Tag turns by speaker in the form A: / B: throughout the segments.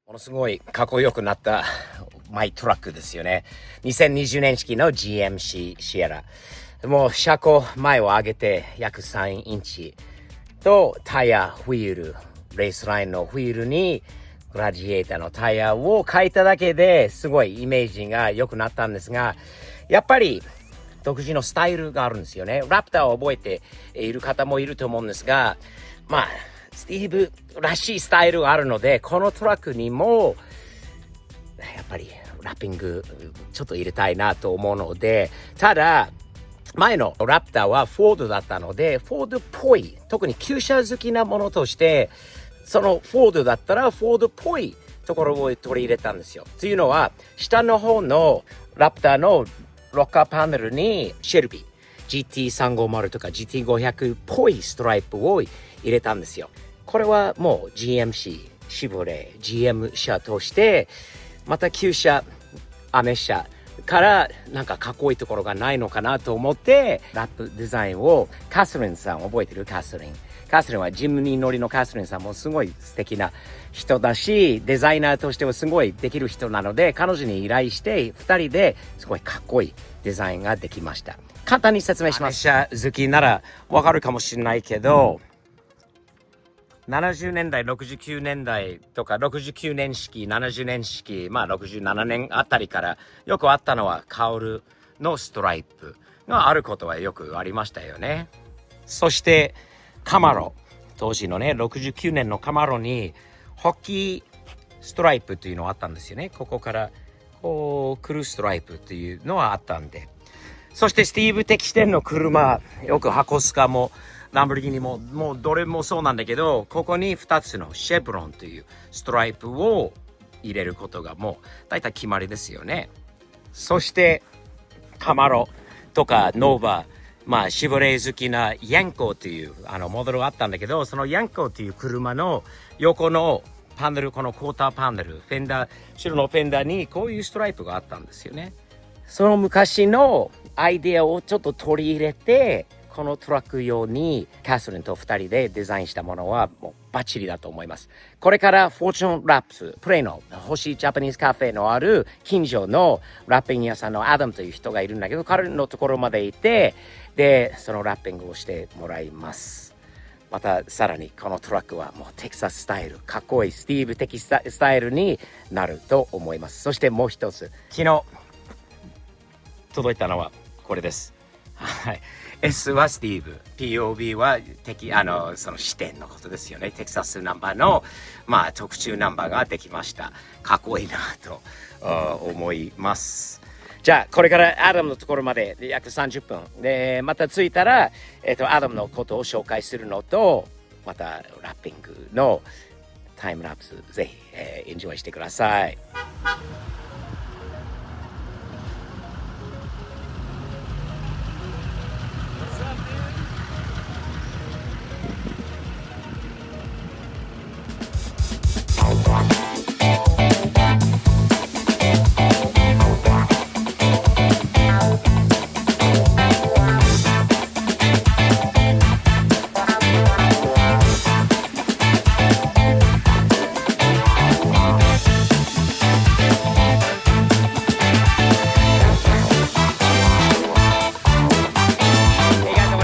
A: ものすごいかっこよくなったマイトラックですよね。2020年式の GMC シエラ。もう車高前を上げて約3インチとタイヤ、ホイール、レースラインのホイールにグラディエーターのタイヤを変えただけですごいイメージが良くなったんですが、やっぱり独自のスタイルがあるんですよね。ラプターを覚えている方もいると思うんですが、スティーブらしいスタイルがあるので、このトラックにもやっぱりラッピングちょっと入れたいなと思うので、ただ前のラプターはフォードだったので、フォードっぽい、特に旧車好きなものとしてそのフォードだったらフォードっぽいところを取り入れたんですよ。というのは下の方のラプターのロッカーパネルにシェルビー GT350 とか GT500 っぽいストライプを入れたんですよ。これはもう GMC、シボレー、GM 車としてまた旧車、アメ車からなんかかっこいいところがないのかなと思ってラップデザインをカスリンさん覚えてる？カスリンはジムニー乗りのカスリンさんもすごい素敵な人だし、デザイナーとしてはすごいできる人なので、彼女に依頼して2人ですごいかっこいいデザインができました。簡単に説明します。アメ車好きならわかるかもしれないけど、70年代、69年代とか69年式、70年式、67年あたりからよくあったのはカウルのストライプがあることはよくありましたよね。そしてカマロ、当時のね69年のカマロにホッキーストライプというのがあったんですよね。ここからこう来るストライプというのはあったんで、そしてスティーブ的視点の車、よくハコスカもランボルギーニももうどれもそうなんだけど、ここに2つのシェブロンというストライプを入れることがもう大体決まりですよね。そしてカマロとかノーバ、シボレー好きなヤンコーというモデルがあったんだけど、そのヤンコーという車の横のパネル、このクォーターパネル、フェンダー、後ろのフェンダーにこういうストライプがあったんですよね。その昔のアイデアをちょっと取り入れて、このトラック用にカスリンと2人でデザインしたものはもうバッチリだと思います。これからフォーチュンラップスプレイの星ジャパニーズカフェのある近所のラッピング屋さんのアダムという人がいるんだけど、彼のところまで行ってでそのラッピングをしてもらいます。またさらにこのトラックはもうテキサススタイル、かっこいいスティーブ的スタイルになると思います。そしてもう一つ、昨日届いたのはこれです。はい。S はスティーブ、POB はその視点のことですよね。テキサスナンバーの特注ナンバーができました。かっこいいなと思います。じゃあこれからアダムのところまで約30分で、また着いたらアダムのことを紹介するのと、またラッピングのタイムラプスぜひエンジョイしてください。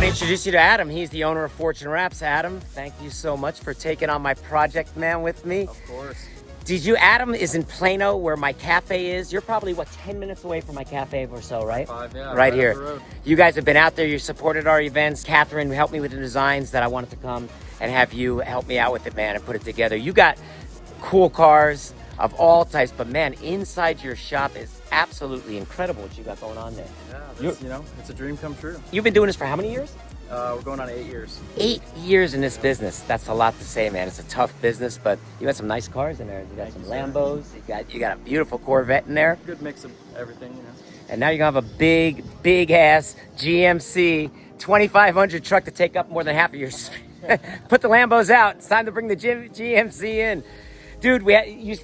A: Introduce you to Adam. He's the owner of Fortune Wraps. Adam, thank you so much for taking on my project, man, with me.
B: Of course.
A: Adam is in Plano where my cafe is. You're probably, 10 minutes away from my cafe or so, right?
B: 5, yeah.
A: Right here.
B: Up the road.
A: You guys have been out there. You supported our events. Catherine helped me with the designs that I wanted to come and have you help me out with it, man, and put it together. You got cool cars of all types, but man, inside your shop is absolutely incredible what you got going on there.
B: Yeah, it's a dream come true.
A: You've been doing this for how many years?
B: We're going on 8 years.
A: 8 years in this business. That's a lot to say, man. It's a tough business, but you got some nice cars in there. You got some Lambos. You got a beautiful Corvette in there.
B: Good mix of everything,
A: And now you're gonna have a big ass GMC 2500 truck to take up more than half of your put the Lambos out. It's time to bring the GMC in. Dude,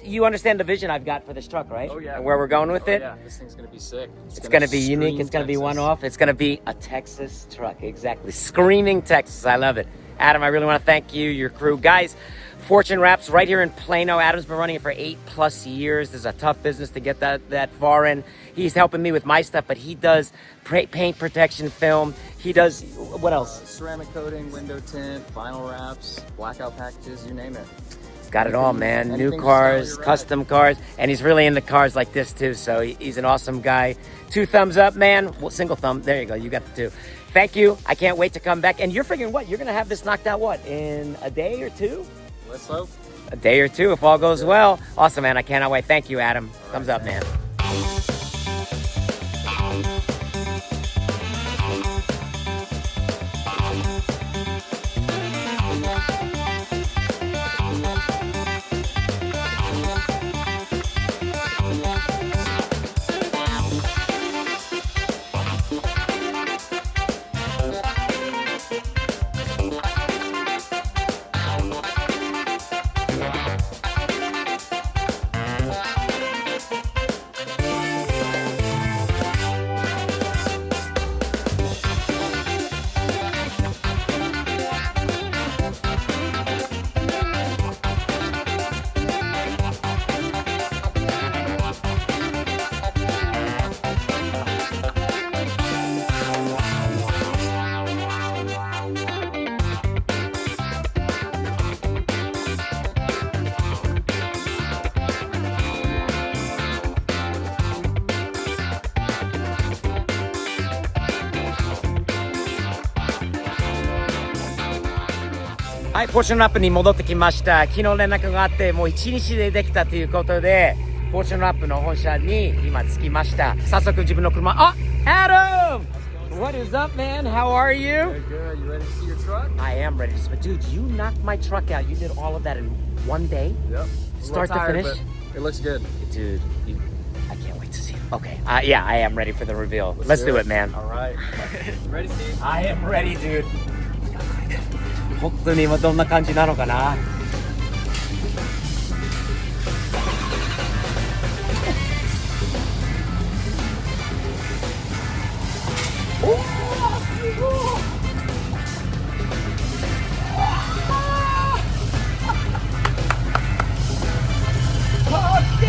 A: you understand the vision I've got for this truck, right?
B: Oh, yeah.
A: And where we're going with it?
B: Yeah, this thing's going to be sick.
A: It's going to be unique. It's going to be one-off. It's going to be a Texas truck. Exactly. Screaming Texas. I love it. Adam, I really want to thank you, your crew. Guys, Fortune Wraps right here in Plano. Adam's been running it for 8+ years. This is a tough business to get that far in. He's helping me with my stuff, but he does paint protection film. He does, what else?
B: Ceramic coating, window tint, vinyl wraps, blackout packages, you name it.
A: He's got it all, man. New
B: Anything to
A: cars,
B: sell your
A: custom cars, and he's really into cars like this too, so he's an awesome guy. 2 thumbs up, man. Well, single thumb. There you go. You got the 2. Thank you. I can't wait to come back. And you're figuring what? You're going to have this knocked out, what, in a day or 2?
B: Let's hope.
A: A day or 2 if all goes well. Awesome, man. I cannot wait. Thank you, Adam. Thumbs up, man.はい、フォーチュンラップに戻ってきました。昨日連絡があって、もう1日でできたということで、フォーチュンラップの本社に今着きました。早速自分の車、あ、Adam! What is up, man? How are you?
B: Good, good. You ready to see your truck?
A: I am ready to see, but dude, you knocked my truck out. You did all of that in one day?
B: Yep.
A: Start to
B: tired,
A: finish?
B: but it looks good.
A: Dude, I can't wait to see it. Okay, yeah, I am ready for the reveal. Let's do it, man.
B: All right. You ready, Steve?
A: I am ready, dude. 本当に今どんな感じなのかな。おお、すごい。かっけ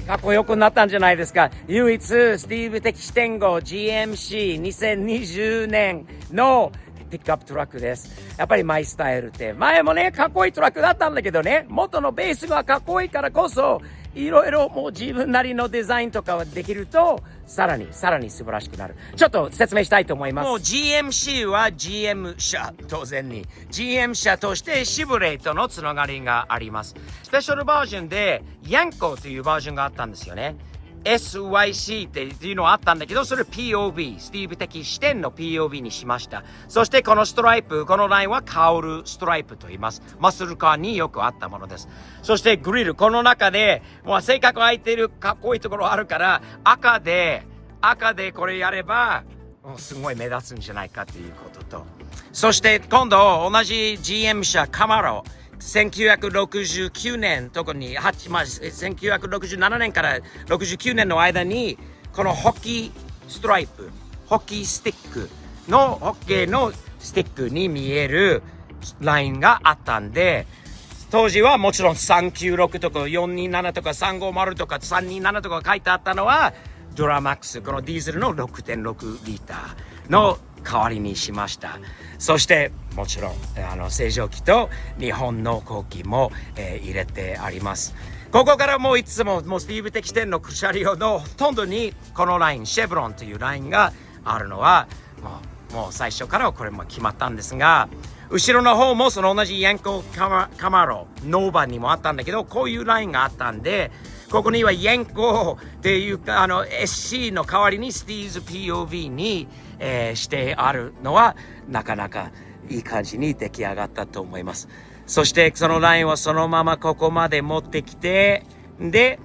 A: かっこよくなったんじゃないですか。唯一スティーブ的視点号 GMC2020 年のピックアップトラックです。やっぱりマイスタイルって前もねかっこいいトラックだったんだけどね、元のベースがかっこいいからこそいろいろもう自分なりのデザインとかはできるとさらに素晴らしくなる。ちょっと説明したいと思います。もう GMC は GM 社、当然に GM 社としてシブレイとのつながりがあります。スペシャルバージョンでヤンコというバージョンがあったんですよね。SYC っていうのはあったんだけど、それ POV、スティーブ的視点の POV にしました。そしてこのストライプ、このラインはカウルストライプと言います。マッスルカーによくあったものです。そしてグリル、この中でもう性格空いてるかっこいいところあるから赤でこれやればもうすごい目立つんじゃないかということと、そして今度同じ GM 車カマロ1969年特に1967年から69年の間にこのホッキーストライプ、ホッキースティックのホッケーのスティックに見えるラインがあったんで、当時はもちろん396とか427とか350とか327とか書いてあったのはドラマックス、このディーゼルの 6.6 リッターの代わりにしました。そしてもちろん正常期と日本の国旗も、入れてあります。ここからもういつもスティーブ的視点の車両のほとんどにこのラインシェブロンというラインがあるのはもう最初からこれも決まったんですが、後ろの方もその同じヤンコカマロノーバにもあったんだけど、こういうラインがあったんでここにはヤンコっていうかSC の代わりにスティーズ POV に、してあるのはなかなかいい感じに出来上がったと思います。そしてそのラインをそのままここまで持ってきて、で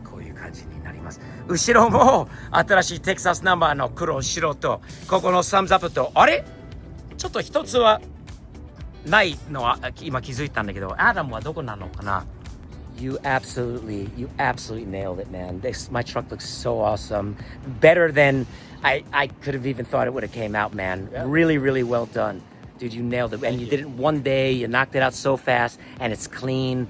A: こういう感じになります。後ろも新しいテキサスナンバーの黒白とここのサムズアップと、あれちょっと一つはないのは今気づいたんだけど、アダムはどこなのかな。You absolutely nailed it, man. My truck looks so awesome. Better than I could have even thought it would have came out, man.
B: Yeah.
A: Really, really well done. Dude, you nailed it. And you did it one day, you knocked it out so fast, and it's clean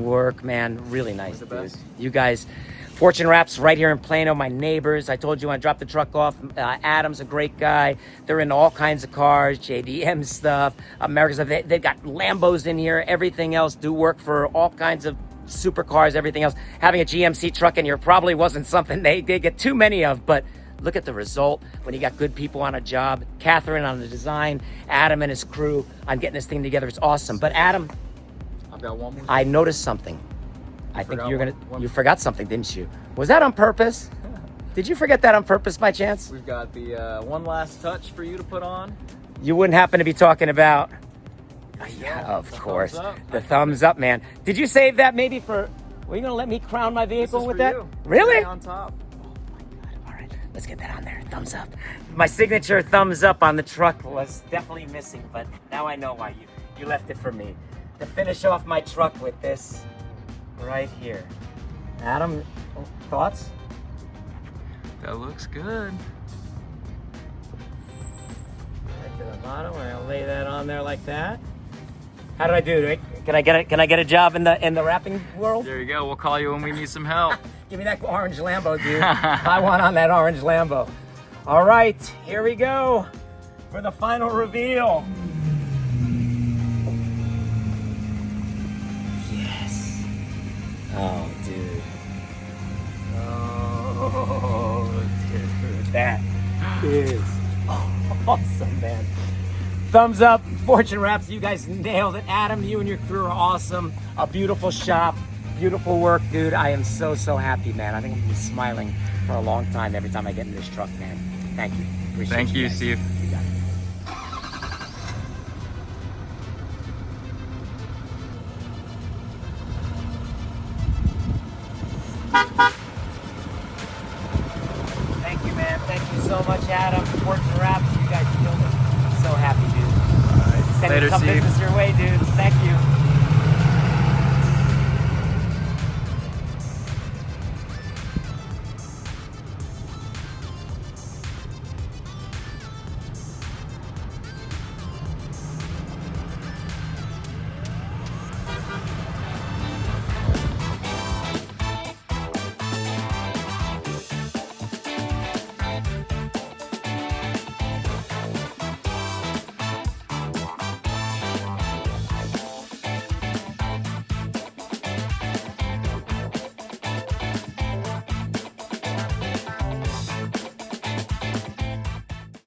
A: work, man. Really nice,
B: the
A: dude.
B: best.
A: You guys, Fortune Wraps right here in Plano, my neighbors. I told you when I dropped the truck off, Adam's a great guy. They're in all kinds of cars, JDM stuff, American stuff. They've got Lambos in here, everything else. Do work for all kinds of supercars, everything else. Having a GMC truck in here probably wasn't something they get too many of, but look at the result when you got good people on a job. Catherine on the design, Adam and his crew on getting this thing together. It's awesome. But Adam,
B: I've got one more.
A: I noticed something. I think
B: forgot
A: you're gonna.
B: one-
A: You forgot something, didn't you? Was that on purpose? Did you forget that on purpose by chance?
B: We've got the one last touch for you to put on.
A: You wouldn't happen to be talking about? Yeah, of
B: The
A: course.
B: thumbs up.
A: The thumbs up, man. Did you save that maybe for? Were you gonna let me crown my
B: This
A: vehicle
B: is
A: with
B: for
A: that?
B: you.
A: Really?
B: Stay on top.
A: All right, let's get that on there. Thumbs up. My signature thumbs up on the truck was definitely missing, but now I know why you left it for me. To finish off my truck with this right here. Adam, thoughts?
C: That looks good.
A: Right to the bottom. We're gonna lay that on there like that. How did I do, Rick? Can I get a job in the wrapping world?
C: There you go. We'll call you when we need some help.
A: Give me that orange Lambo, dude. I want on that orange Lambo. All right, here we go for the final reveal. Yes. Oh, dude. Oh, dude. That is awesome, man. Thumbs up, Fortune Wraps. You guys nailed it. Adam, you and your crew are awesome. A beautiful shop, beautiful work, dude. I am so happy, man. I think I'm gonna be smiling for a long time every time I get in this truck, man. Thank you. Appreciate
C: Thank you,
A: guys.
C: Steve.
A: You got it. Thank you, man. Thank you so much, Adam. Fortune Wraps. You guys killed it. So happy, dude. Sending
C: Later,
A: some
C: Steve.
A: business your way, dude. Thank you.